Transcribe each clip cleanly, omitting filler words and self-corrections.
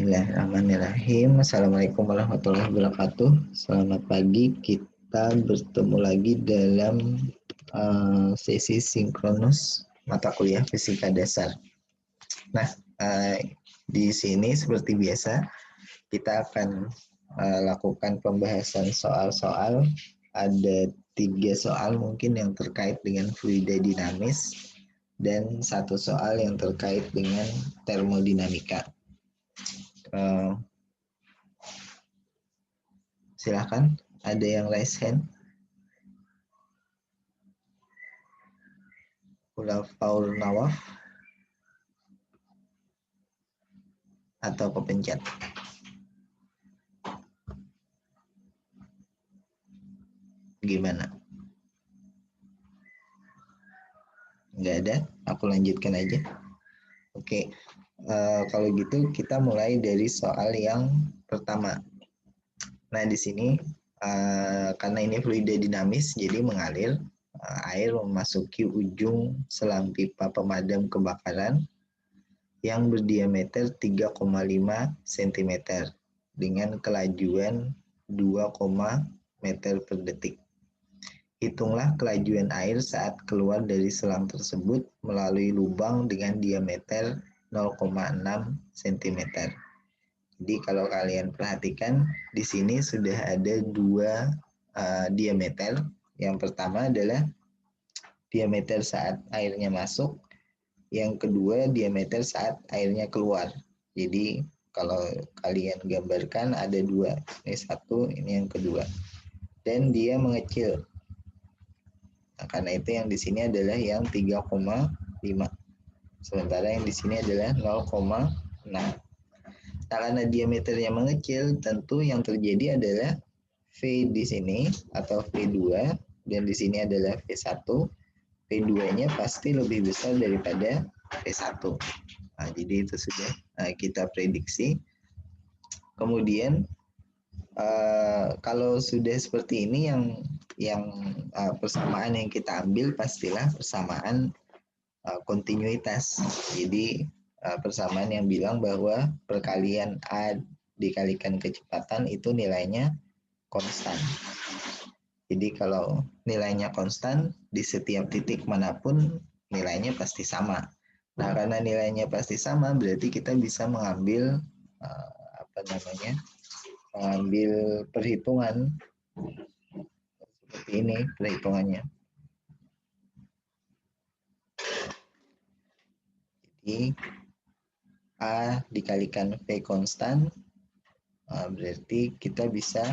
Bismillahirrahmanirrahim. Assalamualaikum warahmatullahi wabarakatuh. Selamat pagi. Kita bertemu lagi dalam sesi sinkronus mata kuliah fisika dasar. Nah, di sini seperti biasa kita akan lakukan pembahasan soal-soal. Ada 3 soal mungkin yang terkait dengan fluida dinamis dan 1 soal yang terkait dengan termodinamika. Silakan, ada yang raise hand? Faul Nawaf atau kepencet? Gimana? Nggak ada? Aku lanjutkan aja. Oke, kalau gitu kita mulai dari soal yang pertama. Nah, di sini karena ini fluida dinamis, jadi mengalir, air memasuki ujung selang pipa pemadam kebakaran yang berdiameter 3,5 cm dengan kelajuan 2, meter per detik. Hitunglah kelajuan air saat keluar dari selang tersebut melalui lubang dengan diameter 0,6 cm. Jadi kalau kalian perhatikan di sini sudah ada 2 diameter. Yang pertama adalah diameter saat airnya masuk, yang kedua diameter saat airnya keluar. Jadi kalau kalian gambarkan ada 2, ini 1, ini yang kedua. Dan dia mengecil. Nah, karena itu yang di sini adalah yang 3,5. Sementara yang di sini adalah 0,6. Nah, karena diameternya mengecil, tentu yang terjadi adalah V di sini atau V2 dan di sini adalah V1. V2-nya pasti lebih besar daripada V1. Nah, jadi itu sudah kita prediksi. Kemudian kalau sudah seperti ini yang persamaan yang kita ambil pastilah persamaan kontinuitas. Jadi persamaan yang bilang bahwa perkalian A dikalikan kecepatan itu nilainya konstan. Jadi kalau nilainya konstan di setiap titik manapun nilainya pasti sama. Nah, karena nilainya pasti sama berarti kita bisa mengambil mengambil perhitungan seperti ini perhitungannya. Jadi A dikalikan V konstan, berarti kita bisa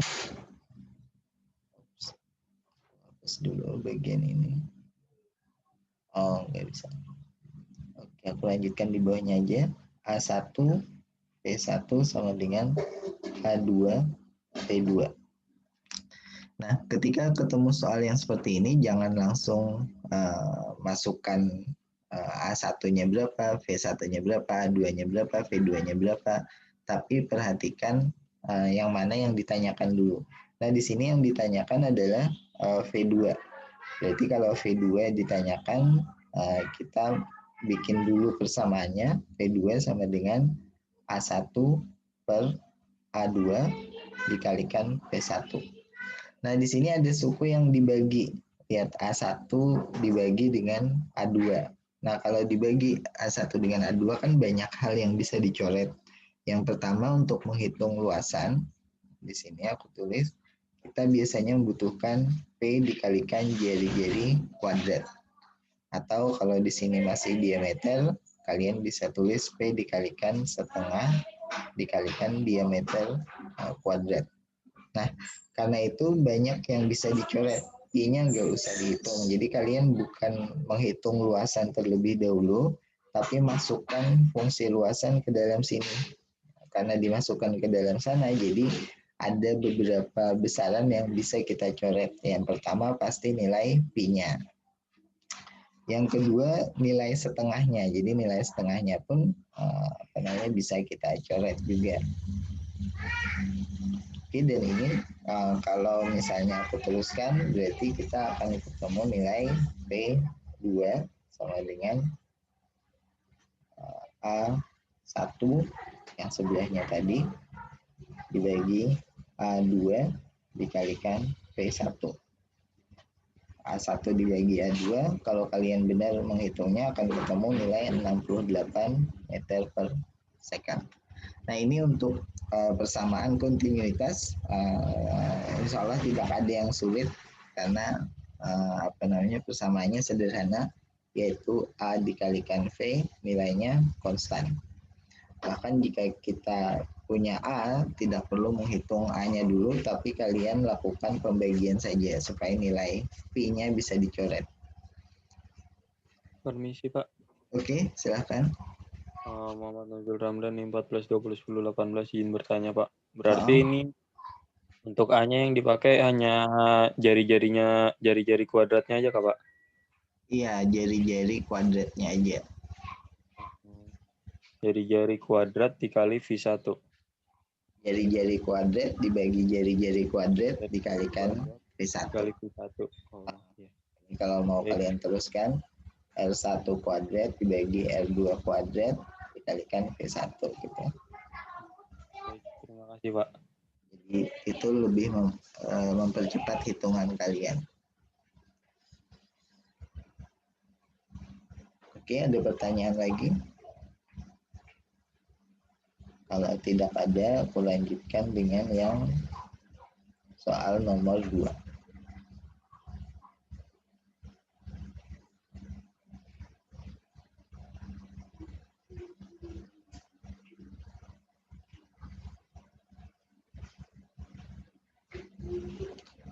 hapus dulu bagian ini. Oh, nggak bisa. Oke, aku lanjutkan di bawahnya aja. A1 V1 sama dengan A2 V2. Nah, ketika ketemu soal yang seperti ini, jangan langsung masukkan A1-nya berapa, V1-nya berapa, A2-nya berapa, V2-nya berapa, tapi perhatikan yang mana yang ditanyakan dulu. Nah, di sini yang ditanyakan adalah V2. Berarti kalau V2 ditanyakan, kita bikin dulu persamaannya. V2 sama dengan A1 per A2 dikalikan V1. Nah, di sini ada suku yang dibagi. Lihat, A1 dibagi dengan A2. Nah, kalau dibagi A1 dengan A2 kan banyak hal yang bisa dicoret. Yang pertama untuk menghitung luasan, di sini aku tulis, kita biasanya membutuhkan P dikalikan jari-jari kuadrat. Atau kalau di sini masih diameter, kalian bisa tulis P dikalikan setengah dikalikan diameter kuadrat. Nah, karena itu banyak yang bisa dicoret. I-nya nggak usah dihitung. Jadi kalian bukan menghitung luasan terlebih dahulu, tapi masukkan fungsi luasan ke dalam sini. Karena dimasukkan ke dalam sana, jadi ada beberapa besaran yang bisa kita coret. Yang pertama pasti nilai Pi-nya. Yang kedua nilai setengahnya. Jadi nilai setengahnya pun bisa kita coret juga. Oke, dan ini kalau misalnya aku teruskan berarti kita akan ketemu nilai P2 sama dengan A1 yang sebelahnya tadi dibagi A2 dikalikan P1. A1 dibagi A2, kalau kalian benar menghitungnya akan ketemu nilai 68 meter per second. Nah, ini untuk persamaan kontinuitas, insya Allah tidak ada yang sulit karena persamaannya sederhana, yaitu A dikalikan V nilainya konstan. Bahkan jika kita punya A, tidak perlu menghitung A-nya dulu, tapi kalian lakukan pembagian saja supaya nilai V-nya bisa dicoret. Permisi, Pak. Oke, silahkan. Muhammad Nurul Ramdan 14 20 10 18 izin bertanya, Pak. Berarti ini untuk A-nya yang dipakai hanya jari-jari kuadratnya aja, Kak, Pak? Iya, jari-jari kuadratnya aja. Jari-jari kuadrat dikali V1. Jari-jari kuadrat dibagi jari-jari kuadrat dikalikan V1. Dikali V1. Oh, iya. Kalau mau kalian teruskan, R1 kuadrat dibagi R2 kuadrat dikalikan V1 gitu. Baik, terima kasih, Pak. Jadi itu lebih mempercepat hitungan kalian. Oke, ada pertanyaan lagi? Kalau tidak ada, aku lanjutkan dengan yang soal nomor 2.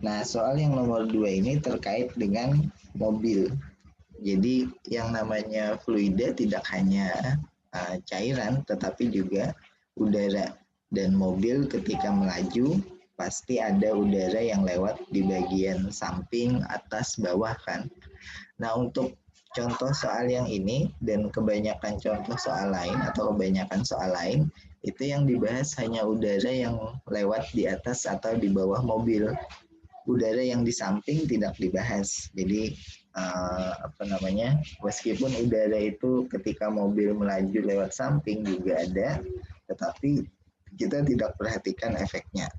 Nah, soal yang nomor 2 ini terkait dengan mobil. Jadi yang namanya fluida tidak hanya cairan, tetapi juga udara. Dan mobil ketika melaju, pasti ada udara yang lewat di bagian samping, atas, bawah kan. Nah, untuk contoh soal yang ini dan kebanyakan contoh soal lain atau kebanyakan soal lain, itu yang dibahas hanya udara yang lewat di atas atau di bawah mobil. Udara yang di samping tidak dibahas. Jadi meskipun udara itu ketika mobil melaju lewat samping juga ada, tetapi kita tidak perhatikan efeknya.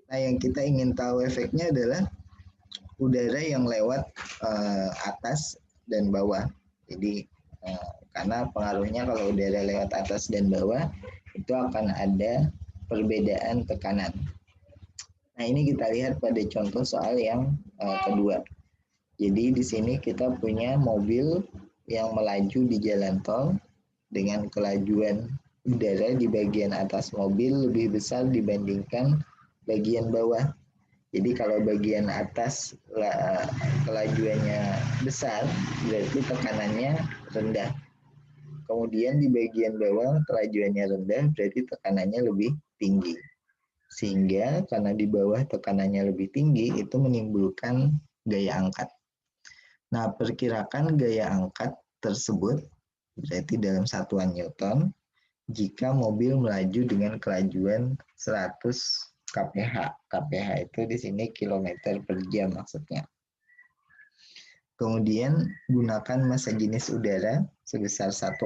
Nah, yang kita ingin tahu efeknya adalah udara yang lewat atas dan bawah. Jadi karena pengaruhnya kalau udara lewat atas dan bawah itu akan ada perbedaan tekanan. Nah, ini kita lihat pada contoh soal yang kedua. Jadi di sini kita punya mobil yang melaju di jalan tol dengan kelajuan udara di bagian atas mobil lebih besar dibandingkan bagian bawah. Jadi kalau bagian atas kelajuannya besar, berarti tekanannya rendah. Kemudian di bagian bawah kelajuannya rendah, berarti tekanannya lebih tinggi. Sehingga karena di bawah tekanannya lebih tinggi, itu menimbulkan gaya angkat. Nah, perkirakan gaya angkat tersebut berarti dalam satuan Newton jika mobil melaju dengan kelajuan 100 kph. Kph itu di sini kilometer per jam maksudnya. Kemudian gunakan massa jenis udara sebesar 1,2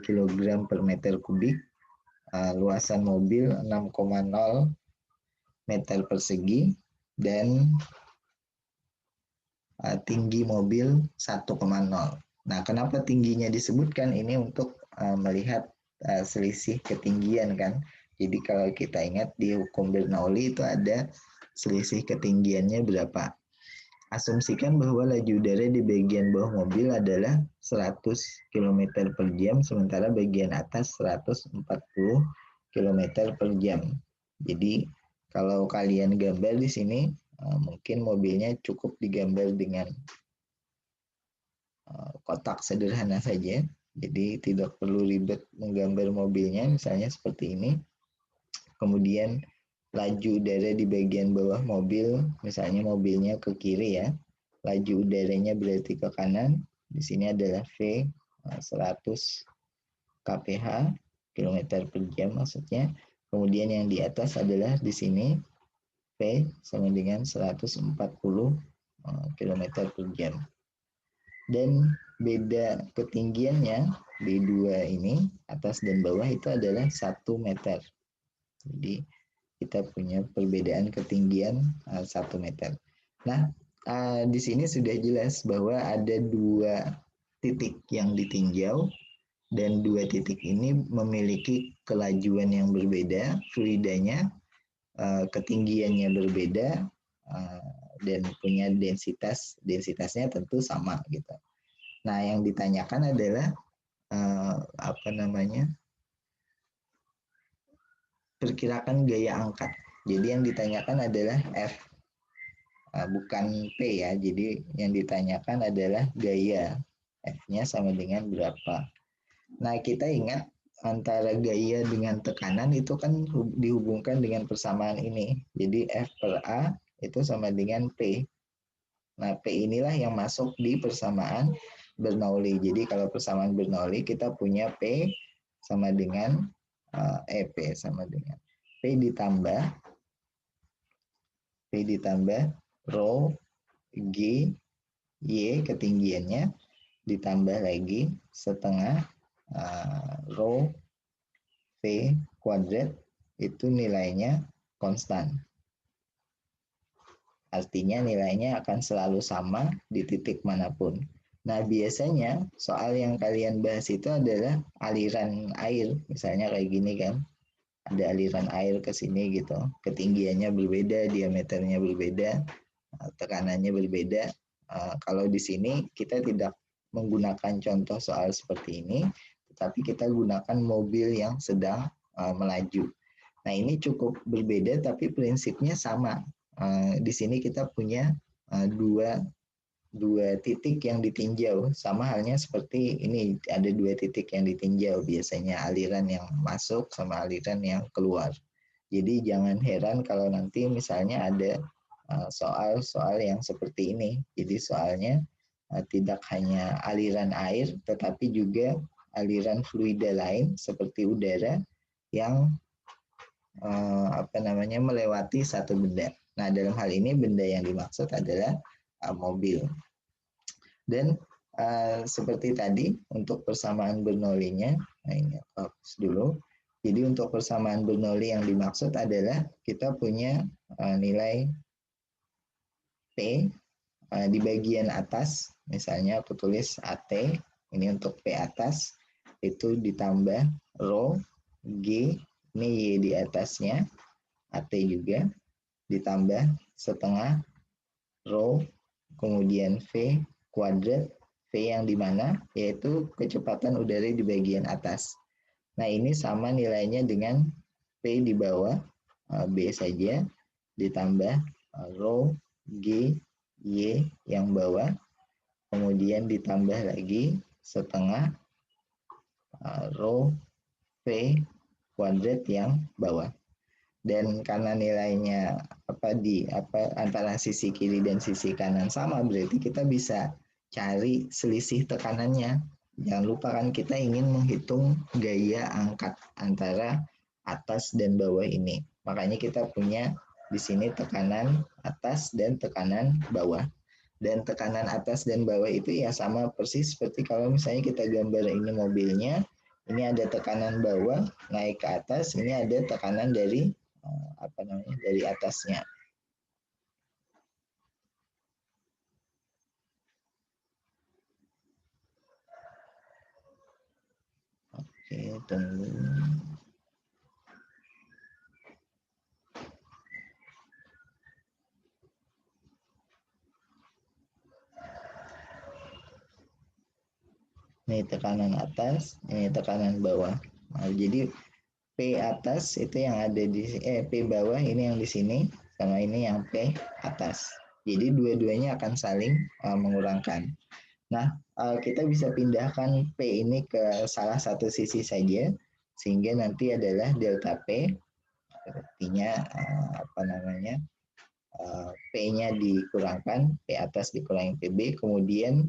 kg per meter kubik. Luasan mobil 6,0 meter persegi dan tinggi mobil 1,0. Nah, kenapa tingginya disebutkan ini untuk melihat selisih ketinggian kan. Jadi kalau kita ingat di hukum Bernoulli itu ada selisih ketinggiannya berapa. Asumsikan bahwa laju udara di bagian bawah mobil adalah 100 km per jam, sementara bagian atas 140 km per jam. Jadi kalau kalian gambar di sini, mungkin mobilnya cukup digambar dengan kotak sederhana saja. Jadi tidak perlu ribet menggambar mobilnya, misalnya seperti ini. Kemudian laju udara di bagian bawah mobil, misalnya mobilnya ke kiri ya. Laju udaranya berarti ke kanan. Di sini adalah V 100 kph, kilometer per jam maksudnya. Kemudian yang di atas adalah di sini P sama dengan 140 km per jam. Dan beda ketinggiannya D2 ini, atas dan bawah itu adalah 1 meter. Jadi kita punya perbedaan ketinggian 1 meter. Nah, di sini sudah jelas bahwa ada 2 titik yang ditinjau dan 2 titik ini memiliki kelajuan yang berbeda, fluidanya, ketinggiannya berbeda, dan punya densitasnya tentu sama gitu. Nah, yang ditanyakan adalah perkirakan gaya angkat. Jadi yang ditanyakan adalah F, bukan P ya. Jadi yang ditanyakan adalah gaya. F-nya sama dengan berapa. Nah, kita ingat antara gaya dengan tekanan itu kan dihubungkan dengan persamaan ini. Jadi F per A itu sama dengan P. Nah, P inilah yang masuk di persamaan Bernoulli. Jadi kalau persamaan Bernoulli kita punya P sama dengan P sama dengan P ditambah rho G Y ketinggiannya ditambah lagi setengah rho V kuadrat itu nilainya konstan. Artinya nilainya akan selalu sama di titik manapun. Nah, biasanya soal yang kalian bahas itu adalah aliran air. Misalnya kayak gini kan. Ada aliran air ke sini gitu. Ketinggiannya berbeda, diameternya berbeda, tekanannya berbeda. Kalau di sini kita tidak menggunakan contoh soal seperti ini, tetapi kita gunakan mobil yang sedang melaju. Nah, ini cukup berbeda tapi prinsipnya sama. Di sini kita punya dua titik yang ditinjau, sama halnya seperti ini, ada 2 titik yang ditinjau, biasanya aliran yang masuk sama aliran yang keluar. Jadi jangan heran kalau nanti misalnya ada soal-soal yang seperti ini. Jadi soalnya tidak hanya aliran air tetapi juga aliran fluida lain seperti udara yang melewati satu benda. Nah, dalam hal ini benda yang dimaksud adalah mobil. Dan seperti tadi untuk persamaan Bernoulli-nya, nah ini hapus dulu. Jadi untuk persamaan Bernoulli yang dimaksud adalah kita punya nilai P di bagian atas, misalnya aku tulis AT, ini untuk P atas, itu ditambah rho G, ini Y di atasnya, AT juga, ditambah setengah rho, kemudian V kuadrat, V yang di mana? Yaitu kecepatan udara di bagian atas. Nah, ini sama nilainya dengan P di bawah, B saja, ditambah rho G Y yang bawah, kemudian ditambah lagi setengah rho V kuadrat yang bawah. Dan karena nilainya antara sisi kiri dan sisi kanan sama, berarti kita bisa cari selisih tekanannya. Jangan lupa kan kita ingin menghitung gaya angkat antara atas dan bawah ini. Makanya kita punya di sini tekanan atas dan tekanan bawah. Dan tekanan atas dan bawah itu ya sama persis seperti kalau misalnya kita gambar ini mobilnya, ini ada tekanan bawah naik ke atas, ini ada tekanan dari dari atasnya. Oke, tunggu. Ini tekanan atas, ini tekanan bawah. Nah, jadi P atas itu yang ada di P bawah ini yang di sini, sama ini yang P atas. Jadi dua-duanya akan saling mengurangkan. Nah, kita bisa pindahkan P ini ke salah satu sisi saja, sehingga nanti adalah delta P, artinya P-nya dikurangkan, P atas dikurangi PB, kemudian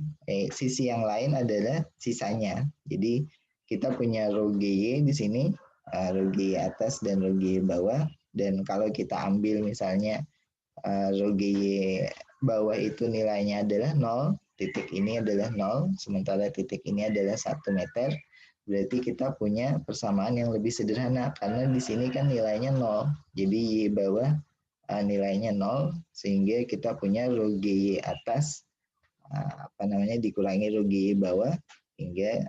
sisi yang lain adalah sisanya. Jadi kita punya rho GY di sini, rho GY atas dan rho GY bawah, dan kalau kita ambil misalnya rho GY bawah itu nilainya adalah 0, titik ini adalah 0, sementara titik ini adalah 1 meter, berarti kita punya persamaan yang lebih sederhana, karena di sini kan nilainya 0, jadi Y bawah nilainya 0, sehingga kita punya rho GY atas dikurangi rho GY bawah, hingga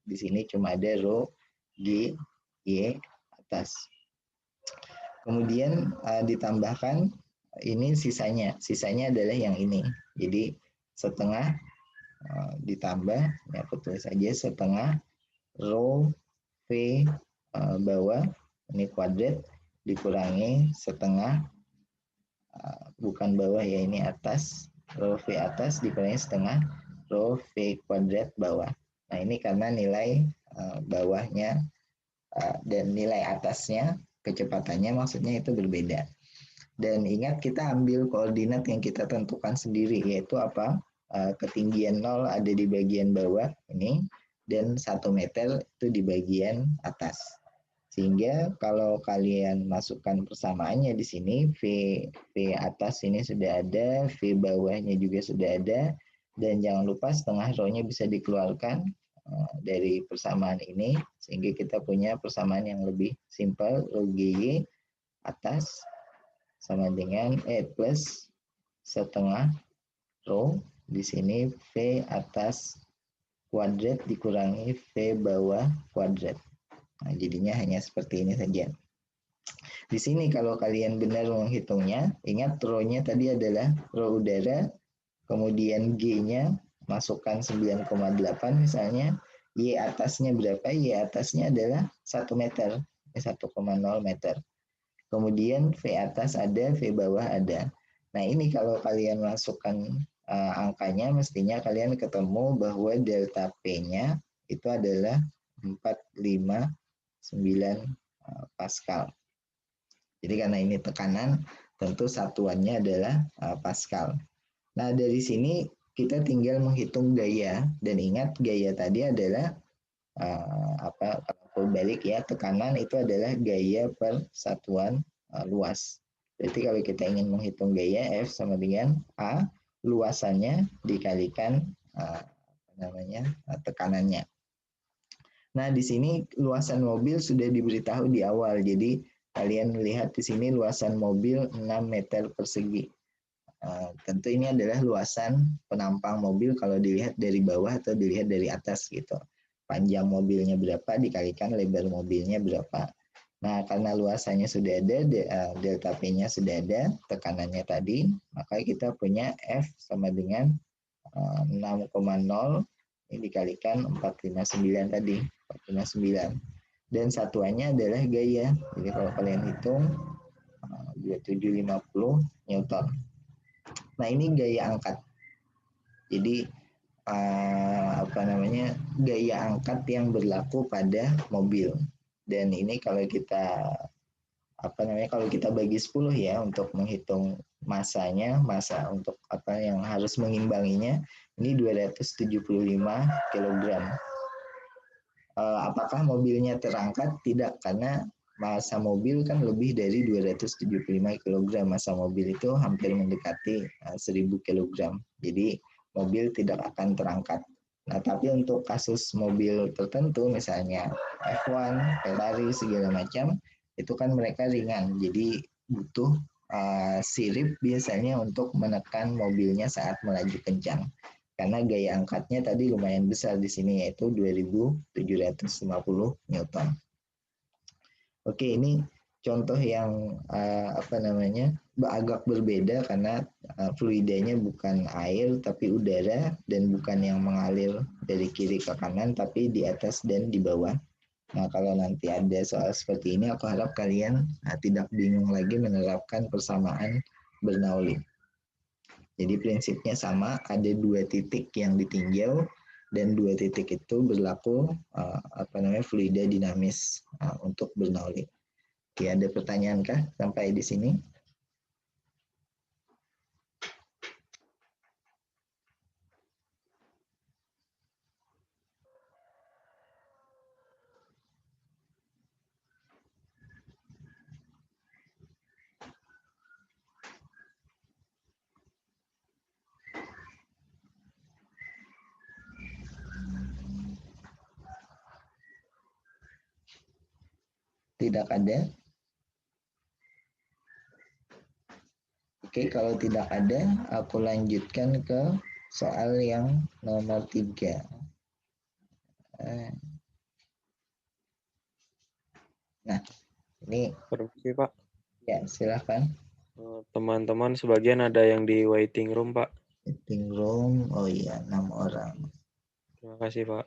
di sini cuma ada rho GY atas. Kemudian ditambahkan ini sisanya adalah yang ini. Jadi setengah ditambah, ya aku tulis aja setengah rho V bawah, ini kuadrat, dikurangi setengah, bukan bawah ya, ini atas, rho V atas dikurangi setengah rho V kuadrat bawah. Nah ini karena nilai bawahnya dan nilai atasnya, kecepatannya maksudnya itu berbeda. Dan ingat kita ambil koordinat yang kita tentukan sendiri, yaitu apa? Ketinggian 0 ada di bagian bawah ini, dan 1 meter itu di bagian atas. Sehingga kalau kalian masukkan persamaannya di sini, V atas ini sudah ada, V bawahnya juga sudah ada, dan jangan lupa setengah rho-nya bisa dikeluarkan dari persamaan ini, sehingga kita punya persamaan yang lebih simpel, rho GY atas sama dengan plus setengah rho, di sini V atas kuadrat dikurangi V bawah kuadrat. Nah, jadinya hanya seperti ini saja. Di sini kalau kalian benar menghitungnya, ingat rho-nya tadi adalah rho udara, kemudian G-nya masukkan 9,8 misalnya, Y atasnya berapa? Y atasnya adalah 1 meter, 1,0 meter. Kemudian V atas ada, V bawah ada. Nah ini kalau kalian masukkan angkanya, mestinya kalian ketemu bahwa delta P-nya itu adalah 459 Pascal. Jadi karena ini tekanan, tentu satuannya adalah Pascal. Nah dari sini kita tinggal menghitung gaya, dan ingat gaya tadi adalah kalau balik ya, tekanan itu adalah gaya per satuan luas. Berarti kalau kita ingin menghitung gaya, F sama dengan A, luasannya dikalikan tekanannya. Nah di sini luasan mobil sudah diberitahu di awal, jadi kalian melihat di sini luasan mobil 6 meter persegi. Tentu ini adalah luasan penampang mobil kalau dilihat dari bawah atau dilihat dari atas gitu. Panjang mobilnya berapa dikalikan lebar mobilnya berapa. Nah, karena luasannya sudah ada, delta P-nya sudah ada, tekanannya tadi, maka kita punya F sama dengan 6,0 ini dikalikan 459 tadi, 459. Dan satuannya adalah gaya. Jadi kalau kalian hitung 2750 Newton. Nah ini gaya angkat. Jadi gaya angkat yang berlaku pada mobil. Dan ini kalau kita kalau kita bagi 10 ya untuk menghitung masanya, masa untuk yang harus mengimbanginya, ini 275 kg. Apakah mobilnya terangkat? Tidak, karena massa mobil kan lebih dari 275 kg. Massa mobil itu hampir mendekati 1000 kg. Jadi mobil tidak akan terangkat. Nah, tapi untuk kasus mobil tertentu, misalnya F1, Ferrari, segala macam, itu kan mereka ringan. Jadi butuh sirip biasanya untuk menekan mobilnya saat melaju kencang. Karena gaya angkatnya tadi lumayan besar di sini, yaitu 2750 Newton. Oke, ini contoh yang agak berbeda karena fluidanya bukan air tapi udara, dan bukan yang mengalir dari kiri ke kanan tapi di atas dan di bawah. Nah, kalau nanti ada soal seperti ini, aku harap kalian tidak bingung lagi menerapkan persamaan Bernoulli. Jadi prinsipnya sama, ada 2 titik yang ditinjau, dan 2 titik itu berlaku fluida dinamis untuk Bernoulli. Oke, ada pertanyaan kah sampai di sini? Tidak ada? Oke, kalau tidak ada, aku lanjutkan ke soal yang nomor 3. Nah, ini Permisi, Pak. ya silahkan. Teman-teman sebagian ada yang di waiting room, Pak. Meeting room, oh iya, 6 orang. Terima kasih, Pak.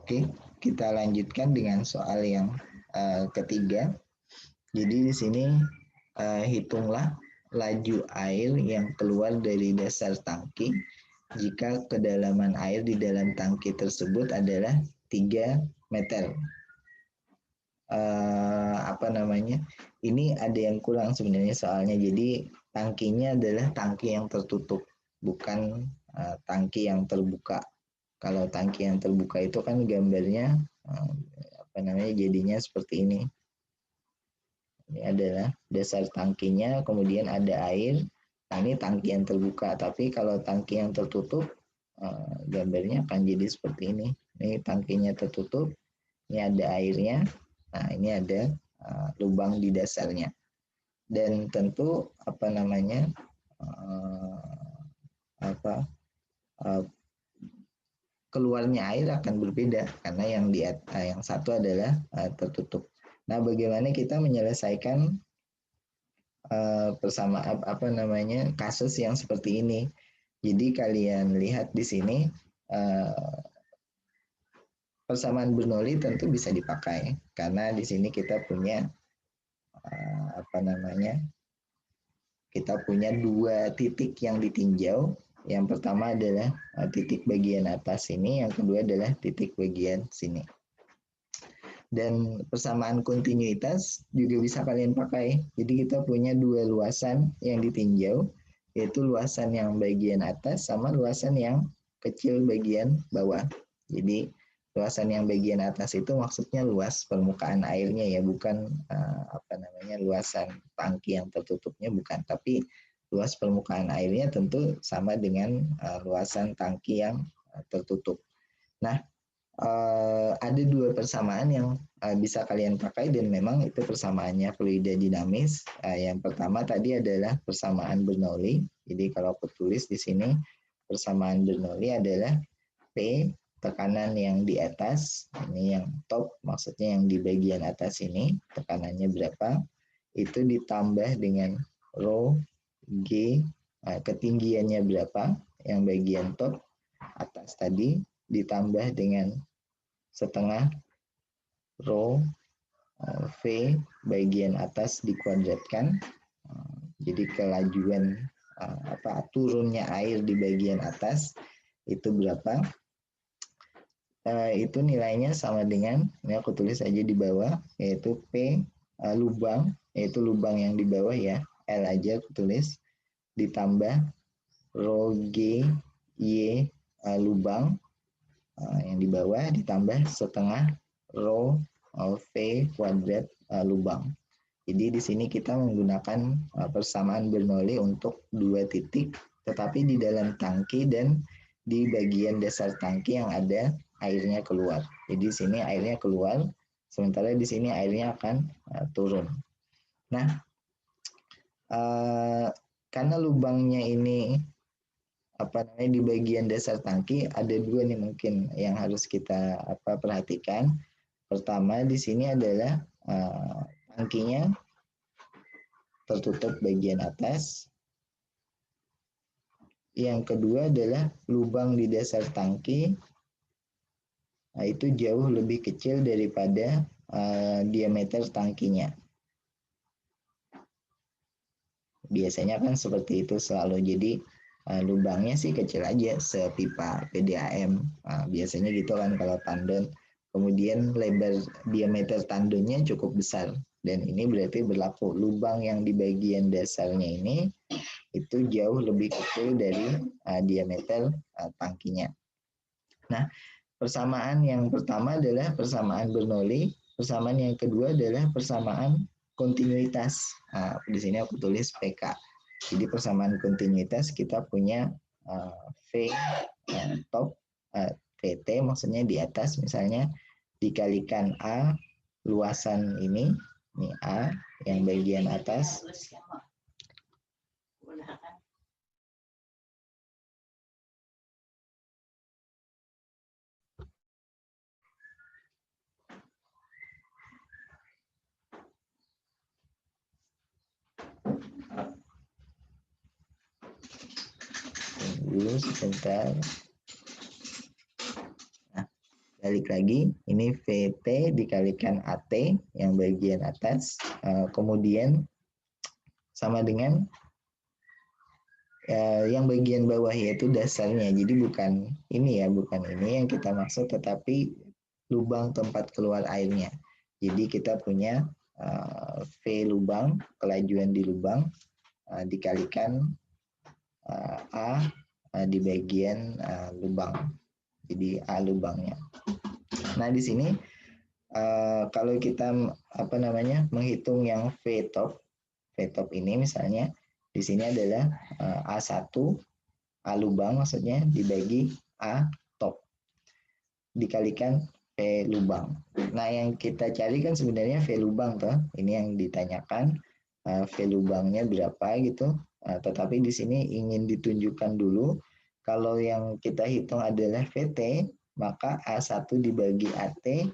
Oke, kita lanjutkan dengan soal yang ketiga. Jadi di sini hitunglah laju air yang keluar dari dasar tangki jika kedalaman air di dalam tangki tersebut adalah 3 meter. Ini ada yang kurang sebenarnya soalnya. Jadi tangkinya adalah tangki yang tertutup, bukan tangki yang terbuka. Kalau tangki yang terbuka itu kan gambarnya jadinya seperti ini. Ini adalah dasar tangkinya, kemudian ada air. Nah, ini tangki yang terbuka, tapi kalau tangki yang tertutup gambarnya akan jadi seperti ini. Ini tangkinya tertutup, ini ada airnya. Nah, ini ada lubang di dasarnya. Dan tentu keluarnya air akan berbeda karena yang satu adalah tertutup. Nah, bagaimana kita menyelesaikan kasus yang seperti ini? Jadi kalian lihat di sini persamaan Bernoulli tentu bisa dipakai karena di sini kita punya kita punya 2 titik yang ditinjau. Yang pertama adalah titik bagian atas sini, yang kedua adalah titik bagian sini. Dan persamaan kontinuitas juga bisa kalian pakai. Jadi kita punya 2 luasan yang ditinjau, yaitu luasan yang bagian atas sama luasan yang kecil bagian bawah. Jadi luasan yang bagian atas itu maksudnya luas permukaan airnya ya, bukan luasan tangki yang tertutupnya bukan, tapi luas permukaan airnya tentu sama dengan luasan tangki yang tertutup. Nah, ada 2 persamaan yang bisa kalian pakai dan memang itu persamaannya fluida dinamis. Yang pertama tadi adalah persamaan Bernoulli. Jadi kalau aku tulis di sini persamaan Bernoulli adalah P tekanan yang di atas, ini yang top, maksudnya yang di bagian atas ini, tekanannya berapa, itu ditambah dengan rho G, ketinggiannya berapa, yang bagian top atas tadi, ditambah dengan setengah rho V bagian atas dikuadratkan. Jadi kelajuan turunnya air di bagian atas itu berapa? Itu nilainya sama dengan, ini aku tulis aja di bawah, yaitu P lubang, yaitu lubang yang di bawah ya, L aja aku tulis, ditambah rho G Y lubang yang di bawah, ditambah setengah rho V kuadrat lubang. Jadi di sini kita menggunakan persamaan Bernoulli untuk 2 titik, tetapi di dalam tangki dan di bagian dasar tangki yang ada airnya keluar. Jadi di sini airnya keluar, sementara di sini airnya akan turun. Nah, karena lubangnya ini di bagian dasar tangki ada 2 nih mungkin yang harus kita perhatikan. Pertama di sini adalah tangkinya tertutup bagian atas. Yang kedua adalah lubang di dasar tangki. Nah, itu jauh lebih kecil daripada diameter tangkinya. Biasanya kan seperti itu selalu. Jadi lubangnya sih kecil aja, sepipa PDAM. Biasanya gitu kan kalau tandon. Kemudian lebar diameter tandonnya cukup besar. Dan ini berarti berlaku lubang yang di bagian dasarnya ini itu jauh lebih kecil dari diameter tangkinya. Nah, persamaan yang pertama adalah persamaan Bernoulli, persamaan yang kedua adalah persamaan kontinuitas. Nah, di sini aku tulis PK. Jadi persamaan kontinuitas kita punya V top VT maksudnya di atas misalnya dikalikan A luasan ini A yang bagian atas dulu sebentar. Nah, balik lagi, ini VT dikalikan AT yang bagian atas, kemudian sama dengan yang bagian bawah yaitu dasarnya. Jadi bukan ini ya, bukan ini yang kita maksud, tetapi lubang tempat keluar airnya. Jadi kita punya V lubang, kelajuan di lubang, dikalikan A di bagian lubang. Jadi A lubangnya. Nah di sini kalau kita menghitung yang V top ini misalnya di sini adalah A1 A lubang maksudnya dibagi A top dikalikan V lubang. Nah yang kita cari kan sebenarnya V lubang toh. Ini yang ditanyakan V lubangnya berapa gitu. Tetapi di sini ingin ditunjukkan dulu kalau yang kita hitung adalah VT, maka A1 dibagi AT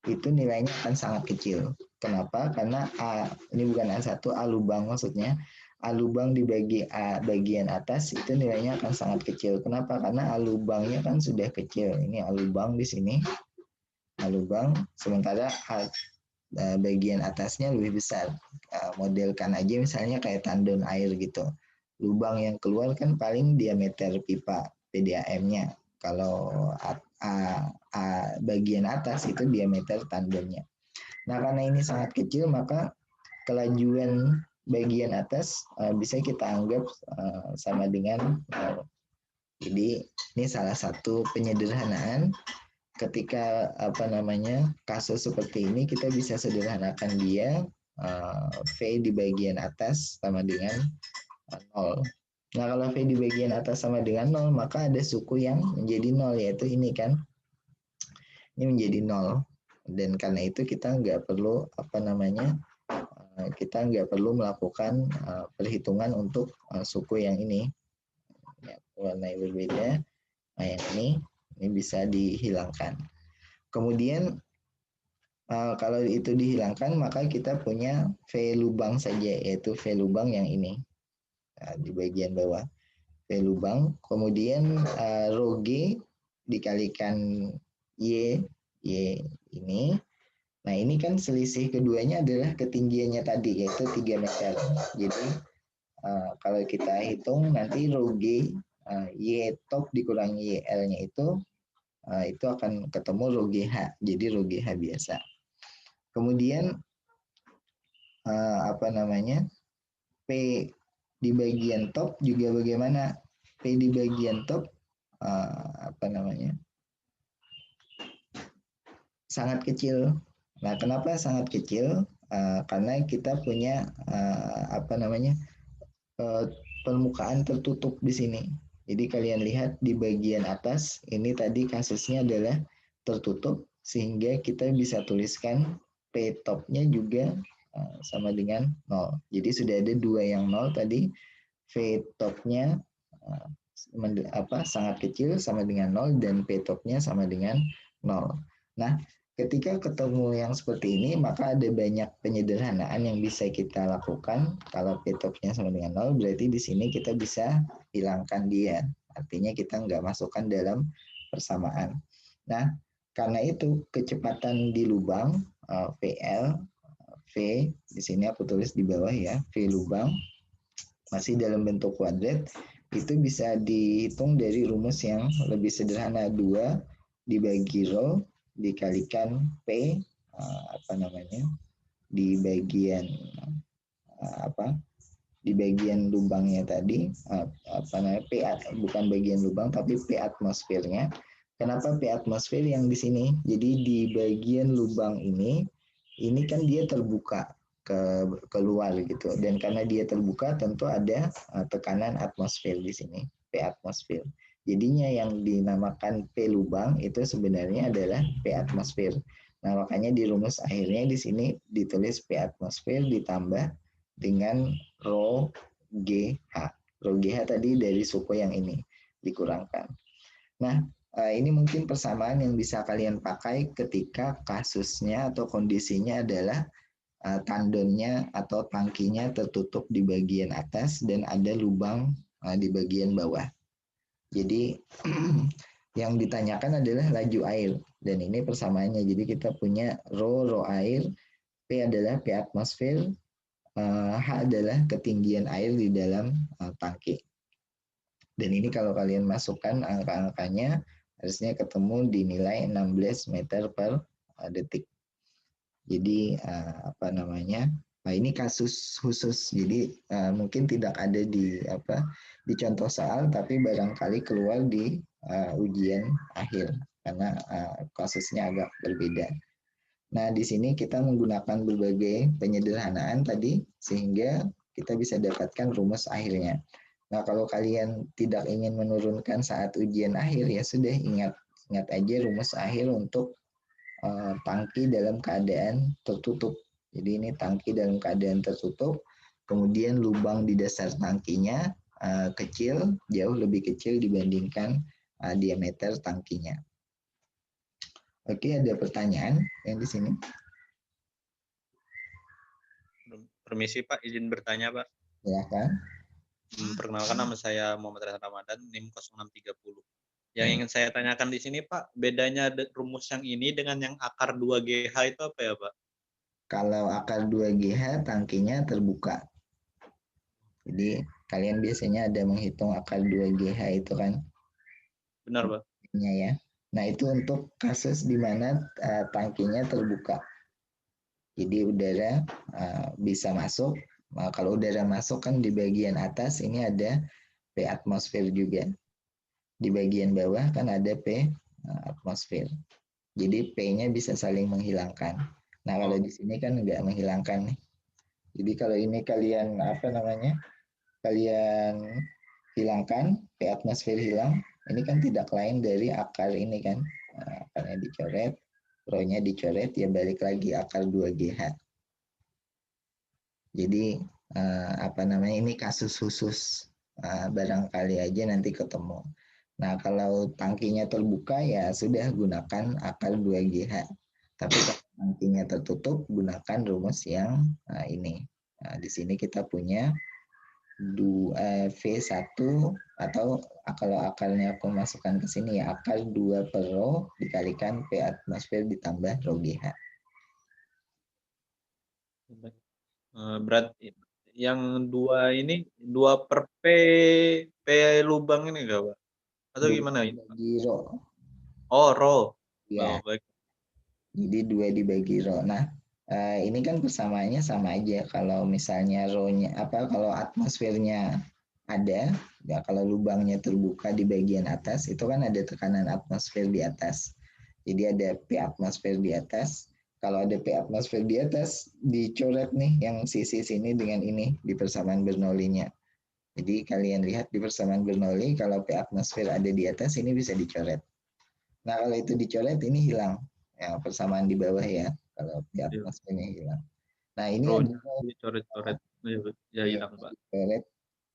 itu nilainya akan sangat kecil. Kenapa? Karena A, ini bukan A1, A lubang maksudnya. A lubang dibagi A bagian atas itu nilainya akan sangat kecil. Kenapa? Karena A lubangnya kan sudah kecil. Ini A lubang di sini. A lubang, sementara A bagian atasnya lebih besar. Modelkan aja misalnya kayak tandon air gitu. Lubang yang keluar kan paling diameter pipa PDAM-nya. Kalau bagian atas itu diameter tandonnya. Nah, karena ini sangat kecil, maka kelajuan bagian atas bisa kita anggap sama dengan 0. Jadi, ini salah satu penyederhanaan ketika kasus seperti ini kita bisa sederhanakan dia V di bagian atas sama dengan 0. Nah, kalau V di bagian atas sama dengan 0, maka ada suku yang menjadi 0, yaitu ini kan. Ini menjadi 0. Dan karena itu kita nggak perlu melakukan perhitungan untuk suku yang ini. Ya, warna berbeda. Nah, yang ini bisa dihilangkan. Kemudian kalau itu dihilangkan, maka kita punya V lubang saja, yaitu V lubang yang ini. Nah, di bagian bawah V lubang, kemudian rho G dikalikan Y ini. Nah ini kan selisih keduanya adalah ketinggiannya tadi, yaitu 3 meter. Jadi kalau kita hitung nanti rho G Y top dikurangi YL-nya itu akan ketemu rho GH. Jadi rho GH biasa. Kemudian P di bagian top juga bagaimana? P di bagian top sangat kecil. Nah, kenapa sangat kecil? Karena kita punya permukaan tertutup di sini. Jadi kalian lihat di bagian atas ini tadi kasusnya adalah tertutup sehingga kita bisa tuliskan P topnya juga sama dengan 0. Jadi sudah ada 2 yang 0 tadi. V topnya sangat kecil sama dengan 0 dan P topnya sama dengan 0. Nah, ketika ketemu yang seperti ini, maka ada banyak penyederhanaan yang bisa kita lakukan. Kalau P top-nya sama dengan 0, berarti di sini kita bisa hilangkan dia. Artinya kita nggak masukkan dalam persamaan. Nah, karena itu kecepatan di lubang VL, V, di sini aku tulis di bawah ya, V lubang, masih dalam bentuk kuadrat, itu bisa dihitung dari rumus yang lebih sederhana, 2 dibagi rho dikalikan P apa namanya di bagian apa di bagian lubangnya tadi apa namanya P bukan bagian lubang tapi P atmosfernya. Kenapa P atmosfer yang di sini? Jadi di bagian lubang ini kan dia terbuka keluar gitu, dan karena dia terbuka tentu ada tekanan atmosfer di sini, P atmosfer. Jadinya yang dinamakan P lubang itu sebenarnya adalah P atmosfer. Nah, makanya di rumus akhirnya di sini ditulis P atmosfer ditambah dengan rho GH. Rho GH tadi dari suku yang ini dikurangkan. Nah, ini mungkin persamaan yang bisa kalian pakai ketika kasusnya atau kondisinya adalah tandonnya atau tangkinya tertutup di bagian atas dan ada lubang di bagian bawah. Jadi yang ditanyakan adalah laju air, dan ini persamaannya. Jadi kita punya rho air, P adalah P atmosfer, H adalah ketinggian air di dalam tangki. Dan ini kalau kalian masukkan angka-angkanya harusnya ketemu di nilai 16 meter per detik. Jadi apa namanya? Nah, ini kasus khusus. Jadi mungkin tidak ada di contoh soal, tapi barangkali keluar di ujian akhir karena kasusnya agak berbeda. Nah, di sini kita menggunakan berbagai penyederhanaan tadi sehingga kita bisa dapatkan rumus akhirnya. Nah, kalau kalian tidak ingin menurunkan saat ujian akhir, ya sudah ingat aja rumus akhir untuk tangki dalam keadaan tertutup. Jadi ini tangki dalam keadaan tertutup, kemudian lubang di dasar tangkinya kecil, jauh lebih kecil dibandingkan diameter tangkinya. Oke, ada pertanyaan yang di sini? Permisi Pak, izin bertanya Pak. Silakan. Perkenalkan, nama saya Muhammad Reza Ramadan, NIM 0630. Yang ingin saya tanyakan di sini Pak, bedanya rumus yang ini dengan yang akar 2GH itu apa ya Pak? Kalau akar 2GH tangkinya terbuka. Jadi kalian biasanya ada menghitung akar 2GH itu kan? Benar Pak. Ya. Nah, itu untuk kasus di mana tangkinya terbuka. Jadi udara bisa masuk. Nah, kalau udara masuk kan di bagian atas ini ada P atmosfer juga. Di bagian bawah kan ada P atmosfer. Jadi P-nya bisa saling menghilangkan. Nah, kalau di sini kan nggak menghilangkan nih. Jadi kalau ini kalian kalian hilangkan, P atmosfer hilang, ini kan tidak lain dari akar ini kan. Nah, akarnya dicoret, rho-nya dicoret, ya balik lagi akar 2GH. Jadi ini kasus khusus, barangkali aja nanti ketemu. Nah, kalau tangkinya terbuka ya sudah gunakan akar 2GH. Tapi kalau tangkinya tertutup gunakan rumus yang ini. Nah, di sini kita punya V1 atau kalau akarnya aku masukkan ke sini ya akar 2 per rho dikalikan P atmosfer ditambah rho GH. Berarti yang 2 ini 2 per P lubang ini enggak Pak? Atau gimana ini? Dibagi rho. Oh, rho. Ya. Oh, baik. Jadi 2 dibagi rho. Nah, ini kan persamaannya sama aja. Kalau misalnya rho-nya kalau atmosfernya ada, ya kalau lubangnya terbuka di bagian atas, itu kan ada tekanan atmosfer di atas. Jadi ada P atmosfer di atas. Kalau ada P atmosfer di atas, dicoret nih yang sisi sini dengan ini di persamaan Bernoulli-nya. Jadi kalian lihat di persamaan Bernoulli, kalau P atmosfer ada di atas, ini bisa dicoret. Nah, kalau itu dicoret, ini hilang. Ya, persamaan di bawah ya, kalau P atmosfernya hilang. Nah, ini ada dicoret-coret. Ya hilang Pak.